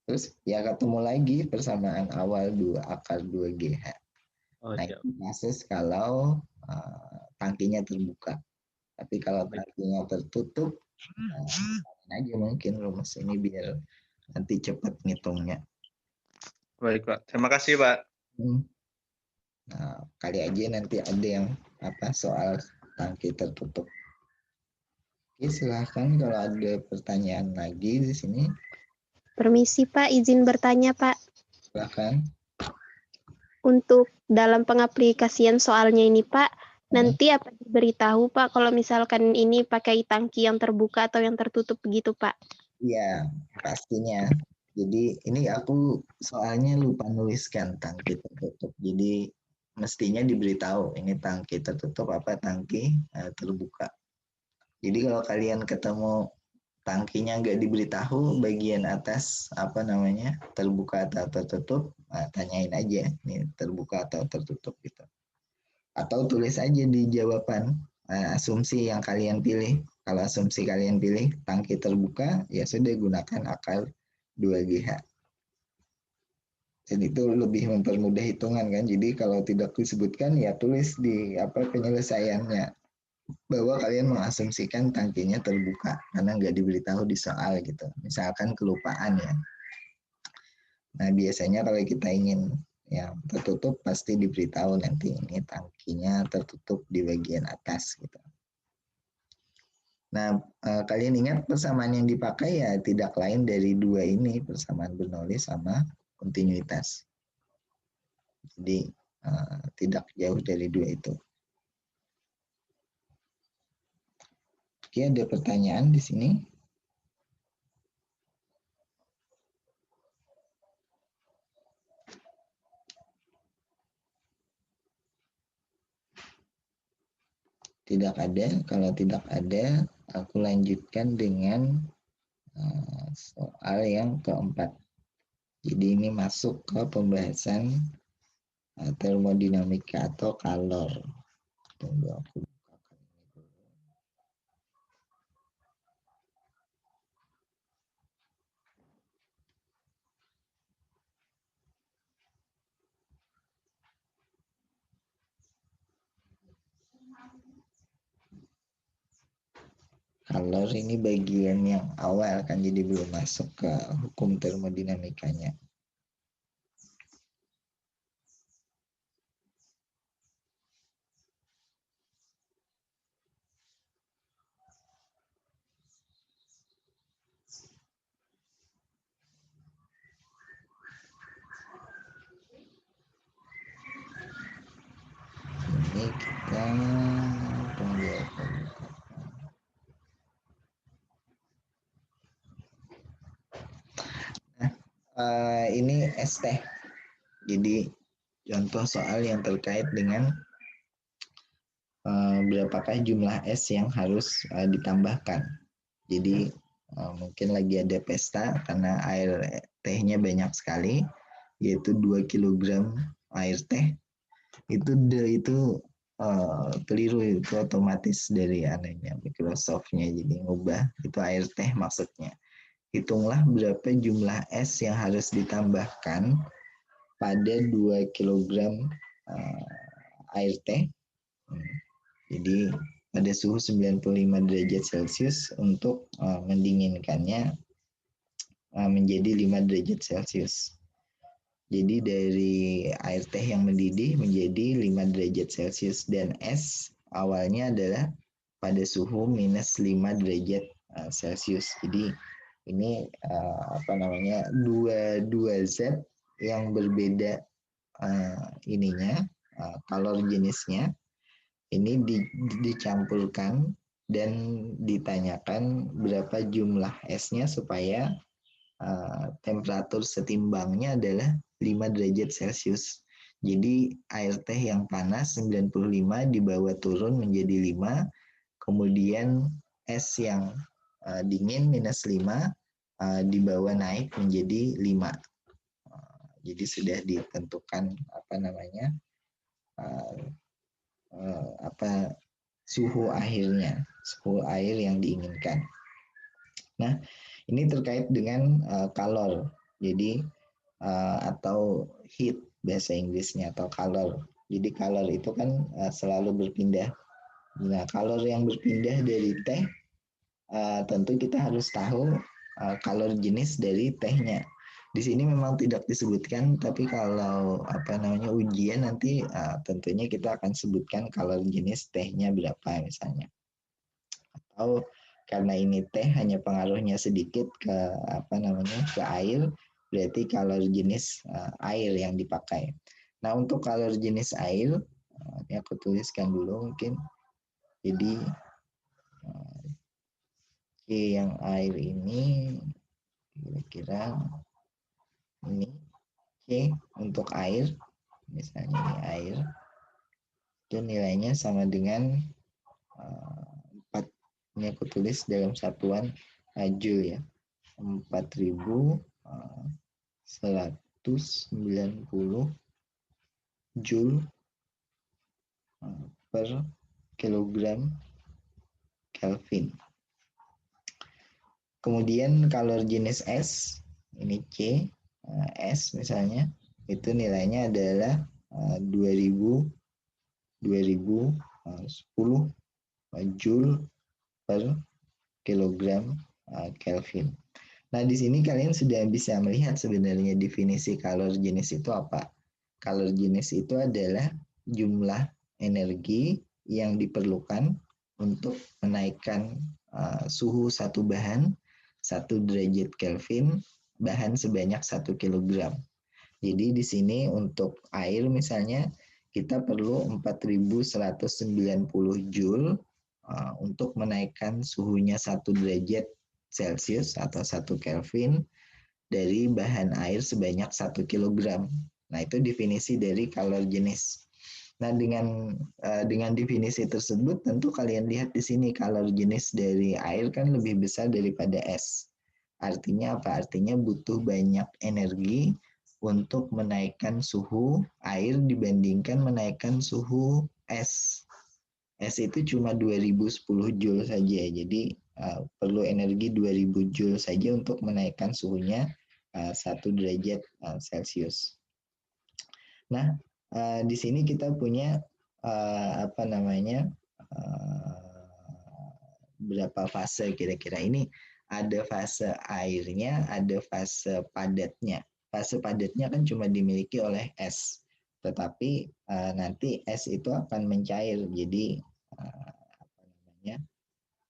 Terus ya ketemu lagi persamaan awal 2 akar 2GH. Oh, Nah, siap. itu kasus kalau tangkinya terbuka. Tapi kalau tangkinya tertutup, aja mungkin rumus ini biar nanti cepat ngitungnya. Baik, Pak. Terima kasih, Pak. Nah, kali aja nanti ada yang soal tangki tertutup. Oke, silahkan kalau ada pertanyaan lagi di sini. Permisi Pak, izin bertanya Pak. Silahkan. Untuk dalam pengaplikasian soalnya ini Pak, nanti apa diberitahu Pak kalau misalkan ini pakai tangki yang terbuka atau yang tertutup begitu Pak? Iya, pastinya. Jadi ini aku soalnya lupa nuliskan tangki tertutup. Jadi mestinya diberitahu ini tangki tertutup apa tangki terbuka. Jadi kalau kalian ketemu tangkinya nggak diberitahu bagian atas terbuka atau tertutup, tanyain aja ini terbuka atau tertutup gitu. Atau tulis aja di jawaban asumsi yang kalian pilih. Kalau asumsi kalian pilih tangki terbuka, ya sudah gunakan akar 2GH. Dan itu lebih mempermudah hitungan kan. Jadi kalau tidak disebutkan ya tulis di penyelesaiannya bahwa kalian mengasumsikan tangkinya terbuka karena nggak diberitahu di soal gitu. Misalkan kelupaan ya. Nah biasanya kalau kita ingin yang tertutup pasti diberitahu nanti ini tangkinya tertutup di bagian atas gitu. Nah kalian ingat persamaan yang dipakai ya tidak lain dari dua ini, persamaan Bernoulli sama kontinuitas. Jadi tidak jauh dari dua itu. Oke, ada pertanyaan di sini? Tidak ada. Kalau tidak ada, aku lanjutkan dengan soal yang keempat. Jadi ini masuk ke pembahasan termodinamika atau kalor. Tunggu aku bukakan ini dulu. Kalor ini bagian yang awal kan, jadi belum masuk ke hukum termodinamikanya. Ini kita tunggu aku buka. Nah, ini es teh. Jadi contoh soal yang terkait dengan berapakah jumlah es yang harus ditambahkan. Jadi mungkin lagi ada pesta karena air tehnya banyak sekali, yaitu 2 kg air teh. Itu keliru, itu otomatis dari Microsoft-nya, jadi ngubah itu air teh maksudnya. Hitunglah berapa jumlah es yang harus ditambahkan pada 2 kg air teh. Jadi pada suhu 95 derajat Celcius untuk mendinginkannya menjadi 5 derajat Celcius. Jadi dari air teh yang mendidih menjadi 5 derajat Celcius dan es awalnya adalah pada suhu minus 5 derajat Celcius. Jadi ini dua zat yang berbeda kalor jenisnya ini dicampurkan dan ditanyakan berapa jumlah esnya supaya temperatur setimbangnya adalah 5 derajat Celcius. Jadi air teh yang panas 95 dibawa turun menjadi 5, kemudian es yang dingin minus 5 dibawa naik menjadi 5. Jadi sudah ditentukan suhu akhirnya, suhu air yang diinginkan. Nah, ini terkait dengan kalor. Jadi atau heat bahasa Inggrisnya atau kalor. Jadi kalor itu kan selalu berpindah. Nah, kalor yang berpindah dari teh, tentu kita harus tahu kalor jenis dari tehnya. Di sini memang tidak disebutkan, tapi kalau ujian nanti tentunya kita akan sebutkan kalor jenis tehnya berapa misalnya. Atau karena ini teh hanya pengaruhnya sedikit ke ke air, berarti kalor jenis air yang dipakai. Nah, untuk kalor jenis air, ini aku tuliskan dulu mungkin. Jadi C yang air ini kira-kira ini C untuk air, misalnya ini air, itu nilainya sama dengan 4, ini aku tulis dalam satuan joule ya, 4190 joule per kilogram Kelvin. Kemudian kalor jenis S, ini C, S misalnya, itu nilainya adalah 2010 joule per kilogram Kelvin. Nah, di sini kalian sudah bisa melihat sebenarnya definisi kalor jenis itu apa. Kalor jenis itu adalah jumlah energi yang diperlukan untuk menaikkan suhu satu bahan 1 derajat Kelvin, bahan sebanyak 1 kg. Jadi di sini untuk air misalnya kita perlu 4190 joule untuk menaikkan suhunya 1 derajat Celcius atau 1 Kelvin dari bahan air sebanyak 1 kg. Nah, itu definisi dari kalor jenis. Nah, dengan definisi tersebut tentu kalian lihat di sini kalor jenis dari air kan lebih besar daripada es. Artinya apa? Artinya butuh banyak energi untuk menaikkan suhu air dibandingkan menaikkan suhu es. Es itu cuma 2010 joule saja. Jadi perlu energi 2000 joule saja untuk menaikkan suhunya 1 derajat Celcius. Nah, di sini kita punya berapa fase kira-kira ini. Ada fase airnya, ada fase padatnya. Fase padatnya kan cuma dimiliki oleh es, tetapi nanti es itu akan mencair. Jadi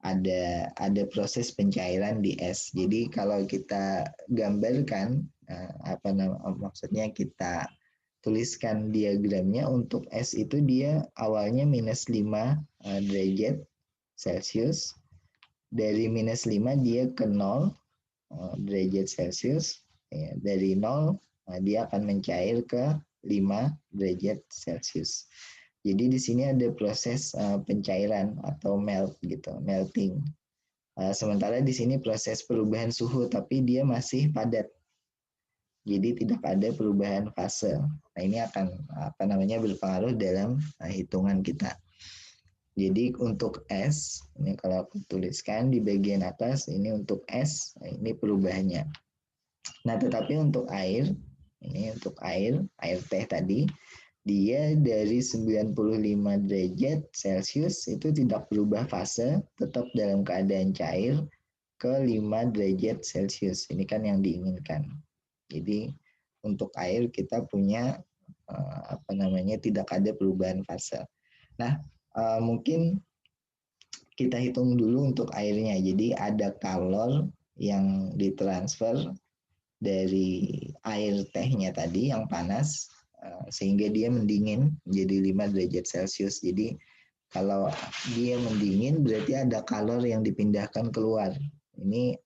ada proses pencairan di es. Jadi kalau kita gambarkan maksudnya kita tuliskan diagramnya, untuk es itu dia awalnya minus 5 derajat Celcius. Dari minus 5 dia ke 0 derajat Celcius. Ya, dari 0 dia akan mencair ke 5 derajat Celcius. Jadi di sini ada proses pencairan atau melting. Sementara di sini proses perubahan suhu, tapi dia masih padat. Jadi tidak ada perubahan fase. Nah, ini akan berpengaruh dalam hitungan kita. Jadi untuk es, ini kalau aku tuliskan di bagian atas, ini untuk es, ini perubahannya. Nah, tetapi untuk air, ini untuk air teh tadi, dia dari 95 derajat Celcius itu tidak berubah fase, tetap dalam keadaan cair ke 5 derajat Celcius. Ini kan yang diinginkan. Jadi untuk air kita punya tidak ada perubahan fase. Nah, mungkin kita hitung dulu untuk airnya. Jadi ada kalor yang ditransfer dari air tehnya tadi yang panas sehingga dia mendingin menjadi 5 derajat Celcius. Jadi kalau dia mendingin berarti ada kalor yang dipindahkan keluar. Ini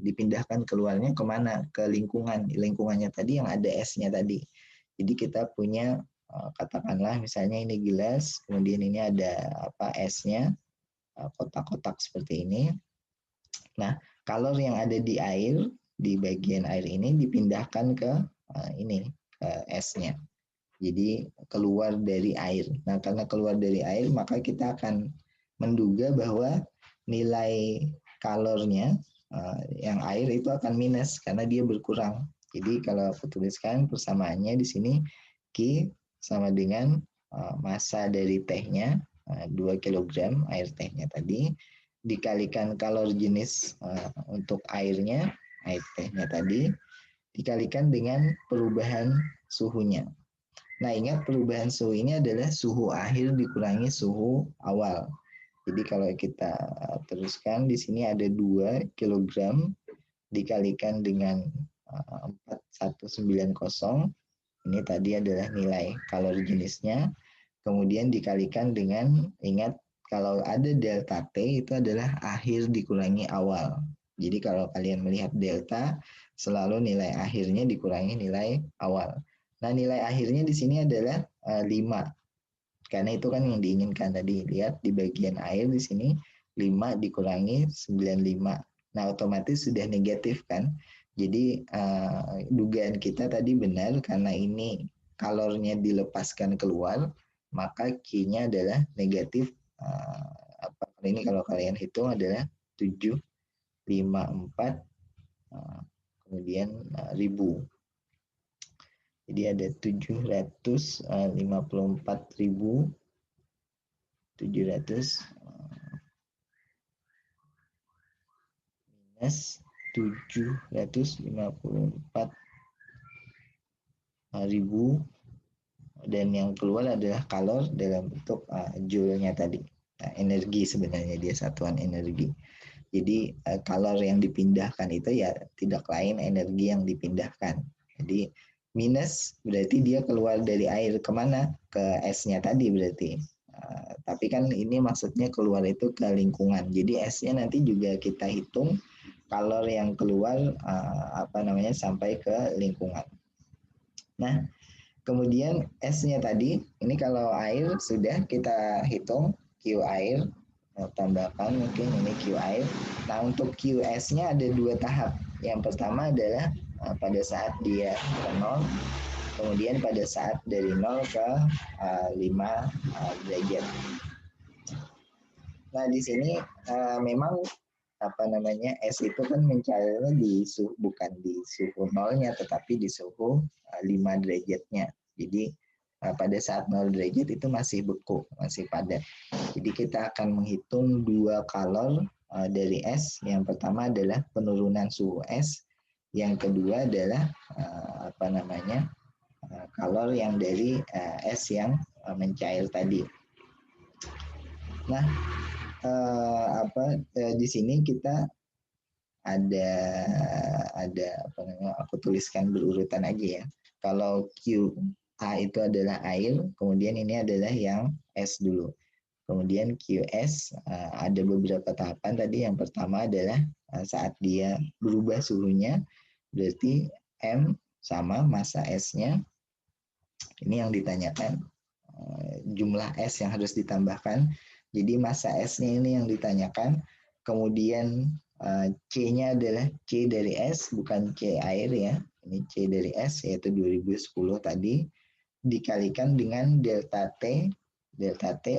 dipindahkan keluarnya kemana? Ke lingkungannya tadi yang ada esnya tadi. Jadi kita punya katakanlah misalnya ini gelas, kemudian ini ada esnya, kotak-kotak seperti ini. Nah, kalor yang ada di air, di bagian air ini dipindahkan ke ke esnya. Jadi keluar dari air. Nah, karena keluar dari air, maka kita akan menduga bahwa nilai kalornya yang air itu akan minus karena dia berkurang. Jadi kalau aku tuliskan persamaannya di sini Q sama dengan massa dari tehnya 2 kg air tehnya tadi dikalikan kalor jenis untuk air tehnya tadi dikalikan dengan perubahan suhunya. Nah, ingat perubahan suhu ini adalah suhu akhir dikurangi suhu awal. Jadi kalau kita teruskan di sini ada 2 kg dikalikan dengan 4190. Ini tadi adalah nilai kalor jenisnya. Kemudian dikalikan dengan, ingat kalau ada delta T itu adalah akhir dikurangi awal. Jadi kalau kalian melihat delta, selalu nilai akhirnya dikurangi nilai awal. Nah, nilai akhirnya di sini adalah 5. Karena itu kan yang diinginkan tadi. Lihat di bagian air di sini 5 dikurangi 95. Nah, otomatis sudah negatif kan. Jadi dugaan kita tadi benar karena ini kalornya dilepaskan keluar, maka Q-nya adalah negatif. Ini kalau kalian hitung adalah 754 kemudian 1000. Jadi ada 754.700 minus 754.000 dan yang keluar adalah kalor dalam bentuk joule-nya tadi. Nah, energi sebenarnya dia satuan energi. Jadi kalor yang dipindahkan itu ya tidak lain energi yang dipindahkan. Jadi minus berarti dia keluar dari air kemana? Ke S-nya tadi berarti. Tapi kan ini maksudnya keluar itu ke lingkungan. Jadi S-nya nanti juga kita hitung kalor yang keluar sampai ke lingkungan. Nah, kemudian S-nya tadi, ini kalau air sudah kita hitung Q air, tambahkan mungkin ini Q air. Nah, untuk QS-nya ada 2 tahap. Yang pertama adalah pada saat dia ke 0, kemudian pada saat dari 0 ke 5 derajat. Nah, di sini memang S itu kan mencairnya bukan di suhu 0-nya tetapi di suhu 5 derajatnya. Jadi pada saat 0 derajat itu masih beku, masih padat. Jadi kita akan menghitung 2 kalor dari S. Yang pertama adalah penurunan suhu S. Yang kedua adalah kalor yang dari S yang mencair tadi. Nah, di sini kita ada aku tuliskan berurutan aja ya. Kalau QA itu adalah air, kemudian ini adalah yang S dulu. Kemudian QS ada beberapa tahapan tadi. Yang pertama adalah saat dia berubah suhunya, berarti M sama massa S-nya. Ini yang ditanyakan, jumlah S yang harus ditambahkan. Jadi massa S-nya ini yang ditanyakan. Kemudian C-nya adalah C dari S, bukan C air ya. Ini C dari S, yaitu 2010 tadi. Dikalikan dengan delta T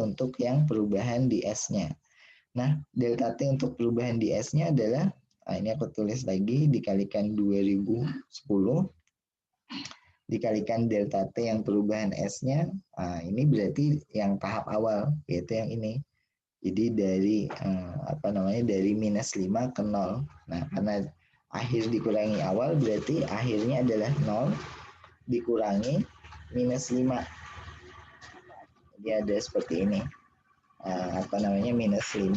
untuk yang perubahan di S-nya. Nah, delta T untuk perubahan di S-nya adalah, ini aku tulis lagi, dikalikan 2010, dikalikan delta T yang perubahan S-nya, ini berarti yang tahap awal, yaitu yang ini. Jadi dari dari minus 5 ke 0. Nah, karena akhir dikurangi awal berarti akhirnya adalah 0 dikurangi minus 5. Jadi ada seperti ini. Minus 5,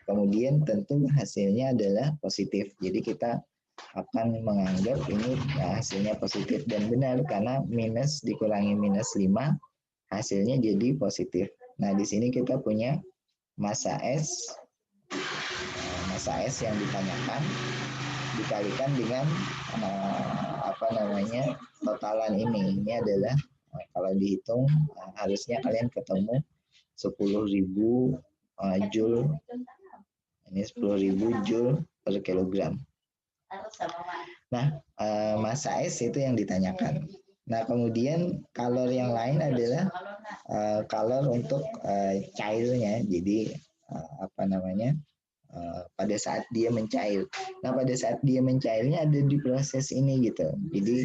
kemudian tentu hasilnya adalah positif. Jadi kita akan menganggap ini hasilnya positif dan benar karena minus dikurangi minus 5 hasilnya jadi positif. Nah, di sini kita punya massa S yang ditanyakan dikalikan dengan totalan ini. Ini adalah kalau dihitung harusnya kalian ketemu 10.000 joule. Ini 10.000 joule per kilogram. Nah, massa S itu yang ditanyakan. Nah, kemudian kalor yang lain adalah kalor untuk cairnya. Jadi pada saat dia mencair. Nah, pada saat dia mencairnya ada di proses ini gitu. Jadi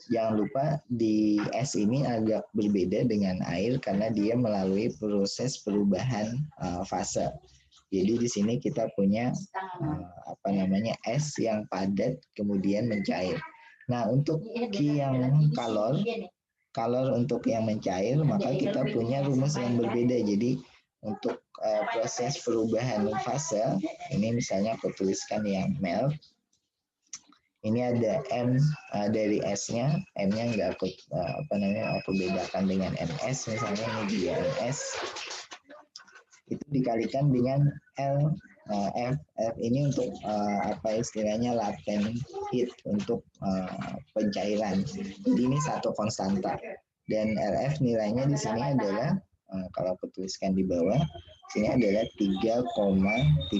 jangan lupa di es ini agak berbeda dengan air karena dia melalui proses perubahan fase. Jadi di sini kita punya es yang padat kemudian mencair. Nah, untuk Q yang kalor untuk yang mencair, maka kita punya rumus yang berbeda. Jadi untuk proses perubahan fase, ini misalnya aku tuliskan yang melt. Ini ada M dari S-nya, M-nya nggak aku aku bedakan dengan MS, misalnya ini juga MS. Itu dikalikan dengan L F ini untuk istilahnya latent heat untuk pencairan. Jadi ini satu konstanta dan RF nilainya di sini adalah kalau aku tuliskan di bawah sini adalah 3,34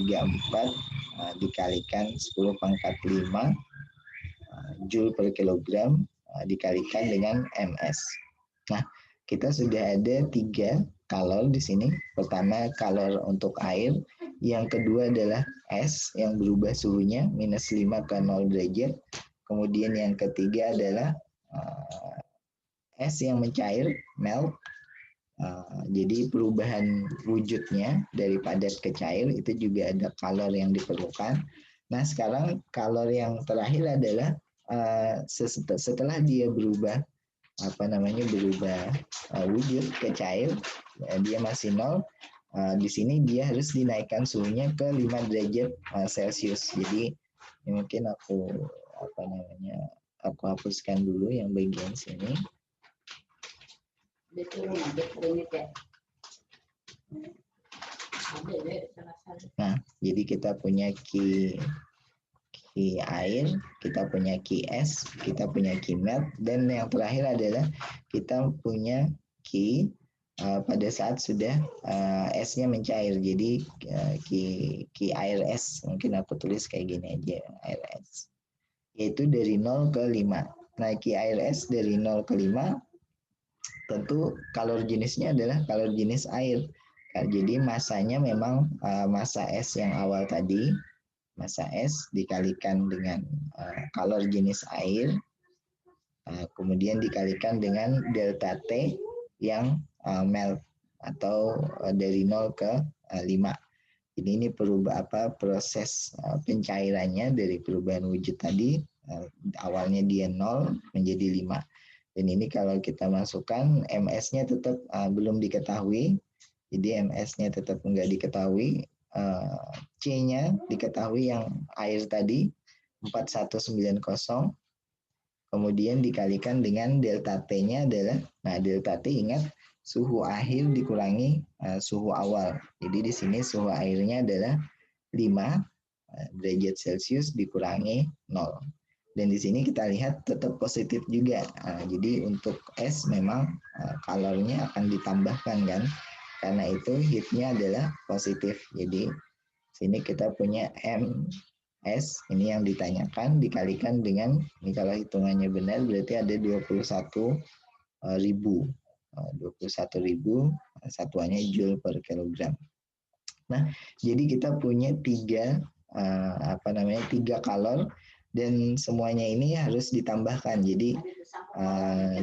dikalikan 10 pangkat 5 Joule per kilogram dikalikan dengan MS. Nah, kita sudah ada 3 kalor di sini. Pertama kalor untuk air, yang kedua adalah es yang berubah suhunya minus 5 ke 0 derajat. Kemudian yang ketiga adalah es yang mencair, melt. Jadi perubahan wujudnya dari padat ke cair itu juga ada kalor yang diperlukan. Nah, sekarang kalor yang terakhir adalah setelah dia berubah wujud ke cair, dia masih 0. Di sini dia harus dinaikkan suhunya ke 5 derajat Celcius. Jadi ini mungkin aku hapuskan dulu yang bagian sini. Nah, jadi kita punya Q air, kita punya Q es, kita punya Q melt, dan yang terakhir adalah kita punya Q pada saat sudah esnya mencair. Jadi Q air es, mungkin aku tulis kayak gini aja, air es, yaitu dari 0 ke 5. Nah, Q air es dari 0 ke 5, tentu kalor jenisnya adalah kalor jenis air. Jadi masanya memang masa es yang awal tadi, massa es dikalikan dengan kalor jenis air, kemudian dikalikan dengan delta T yang melt atau dari 0 ke 5. Jadi ini proses pencairannya dari perubahan wujud tadi, awalnya dia 0 menjadi 5. Dan ini kalau kita masukkan MS-nya tetap belum diketahui, jadi MS-nya tetap enggak diketahui. C-nya diketahui yang air tadi 4190, kemudian dikalikan dengan delta T-nya adalah, nah delta T ingat suhu akhir dikurangi suhu awal. Jadi di sini suhu airnya adalah 5 derajat Celcius dikurangi 0. Dan di sini kita lihat tetap positif juga. Jadi untuk es memang kalornya akan ditambahkan kan, karena itu heatnya adalah positif. Jadi sini kita punya MS, ini yang ditanyakan, dikalikan dengan, ini kalau hitungannya benar berarti ada 21.000. 21.000 satuannya Joule per kilogram. Nah, jadi kita punya 3 kalor dan semuanya ini harus ditambahkan. Jadi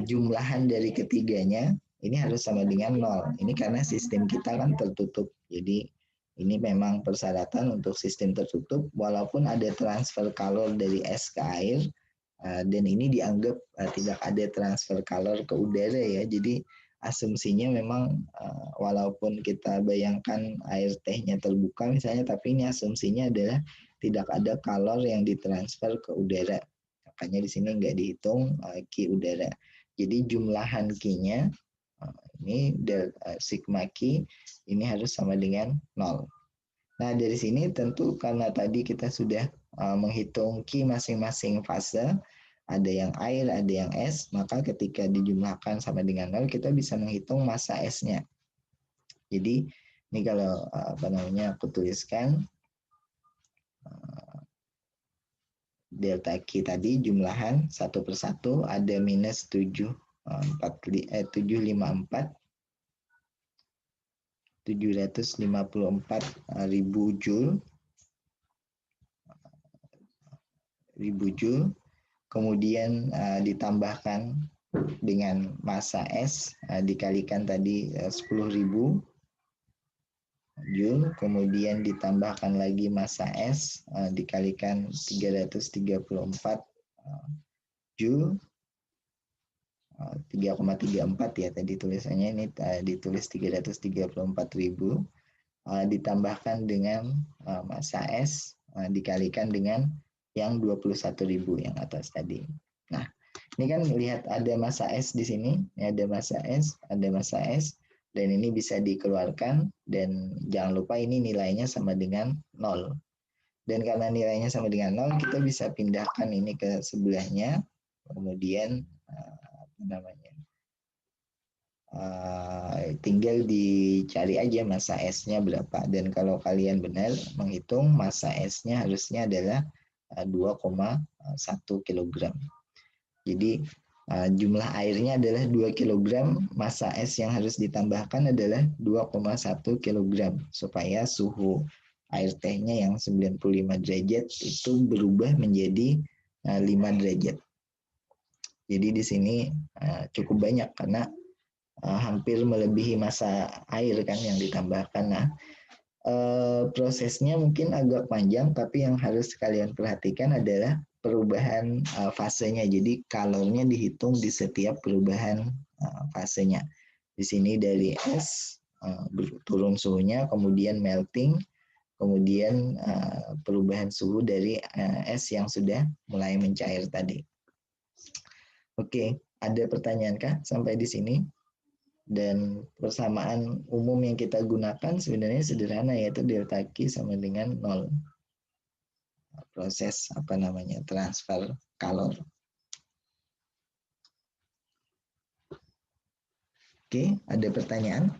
jumlahan dari ketiganya ini harus sama dengan 0. Ini karena sistem kita kan tertutup. Jadi ini memang persyaratan untuk sistem tertutup, walaupun ada transfer kalor dari es ke air, dan ini dianggap tidak ada transfer kalor ke udara ya. Jadi asumsinya memang walaupun kita bayangkan air tehnya terbuka misalnya, tapi ini asumsinya adalah tidak ada kalor yang ditransfer ke udara. Makanya di sini nggak dihitung Q udara. Jadi jumlahan Q-nya ini sigma Q ini harus sama dengan 0. Nah, dari sini tentu karena tadi kita sudah menghitung Q masing-masing fase, ada yang air, ada yang es, maka ketika dijumlahkan sama dengan 0, kita bisa menghitung massa esnya. Jadi, ini kalau aku tuliskan delta Q tadi jumlahan satu persatu ada minus 754 ribu Joule kemudian ditambahkan dengan massa S dikalikan tadi 10.000 Joule, kemudian ditambahkan lagi massa S dikalikan 334 Joule, 3,34 ya tadi tulisannya, ini ditulis 334.000 ditambahkan dengan massa S dikalikan dengan yang 21.000 yang atas tadi. Nah, ini kan lihat ada massa S di sini, ada massa S, dan ini bisa dikeluarkan, dan jangan lupa ini nilainya sama dengan 0. Dan karena nilainya sama dengan 0, kita bisa pindahkan ini ke sebelahnya, kemudian tinggal dicari aja massa S-nya berapa. Dan kalau kalian benar menghitung, massa S-nya harusnya adalah 2,1 kg. Jadi jumlah airnya adalah 2 kg, massa es yang harus ditambahkan adalah 2,1 kg supaya suhu air tehnya yang 95 derajat itu berubah menjadi 5 derajat. Jadi di sini cukup banyak karena hampir melebihi massa air kan yang ditambahkan. Nah, prosesnya mungkin agak panjang, tapi yang harus kalian perhatikan adalah perubahan fasenya. Jadi kalornya dihitung di setiap perubahan fasenya. Di sini dari es turun suhunya, kemudian melting, kemudian perubahan suhu dari es yang sudah mulai mencair tadi. Oke, ada pertanyaan kah sampai di sini? Dan persamaan umum yang kita gunakan sebenarnya sederhana, yaitu delta Q sama dengan 0. Proses transfer kalor. Oke, ada pertanyaan?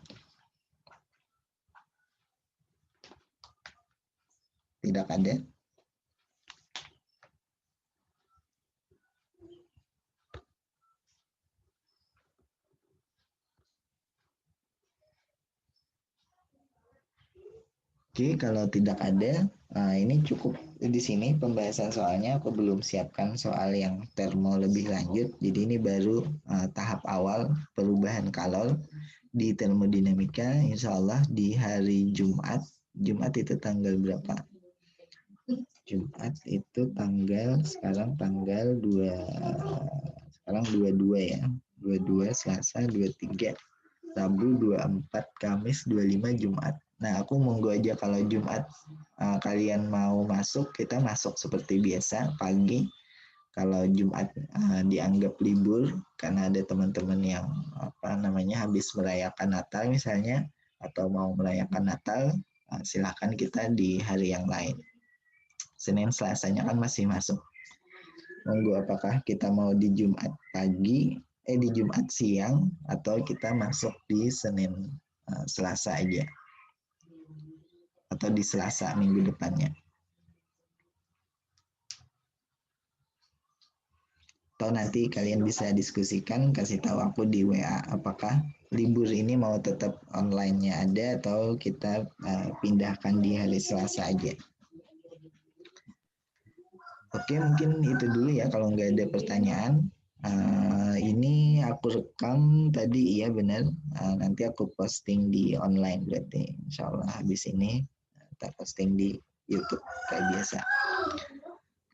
Tidak ada. Oke, kalau tidak ada, ini cukup di sini pembahasan soalnya. Aku belum siapkan soal yang termo lebih lanjut. Jadi ini baru tahap awal perubahan kalor di termodinamika. Insya Allah di hari Jumat. Jumat itu tanggal berapa? Jumat itu sekarang tanggal 22 ya. 22, Selasa, 23, Rabu, 24, Kamis, 25, Jumat. Nah, aku monggo aja kalau Jumat kalian mau masuk, kita masuk seperti biasa pagi. Kalau Jumat dianggap libur karena ada teman-teman yang habis merayakan Natal misalnya, atau mau merayakan Natal, silakan kita di hari yang lain. Senin Selasanya kan masih masuk. Monggo, apakah kita mau di Jumat pagi, di Jumat siang, atau kita masuk di Senin Selasa aja, atau di Selasa minggu depannya. Atau nanti kalian bisa diskusikan, kasih tahu aku di WA apakah libur ini mau tetap online-nya ada atau kita pindahkan di hari Selasa aja. Oke, mungkin itu dulu ya kalau nggak ada pertanyaan. Ini aku rekam tadi, iya benar. Nanti aku posting di online berarti. Insya Allah habis ini kita posting di YouTube kayak biasa.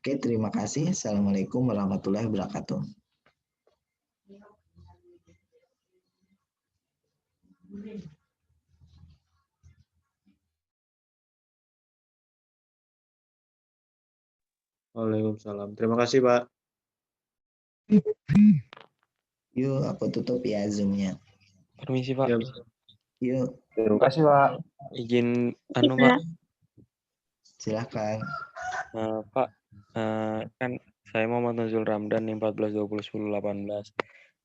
Oke, terima kasih. Assalamualaikum warahmatullahi wabarakatuh. Waalaikumsalam. Terima kasih, Pak. Yuk, aku tutup ya Zoom-nya. Permisi, Pak. Ya. Yuk. Terima kasih, Pak. Izin Pak. Silakan. Pak, kan saya Muhammad Nuzul Ramdan nih 14 20 10 18.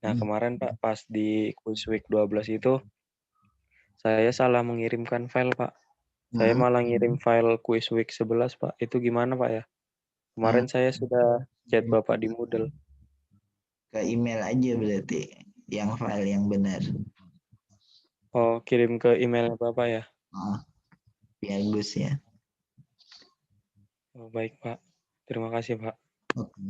Nah, kemarin Pak pas di Quiz Week 12 itu saya salah mengirimkan file, Pak. Saya malah ngirim file Quiz Week 11, Pak. Itu gimana, Pak ya? Kemarin saya sudah chat Bapak di Moodle. Ke email aja berarti yang file yang benar. Oh, kirim ke email Bapak ya? Biar Gus ya. Oh, baik, Pak. Terima kasih, Pak. Oke.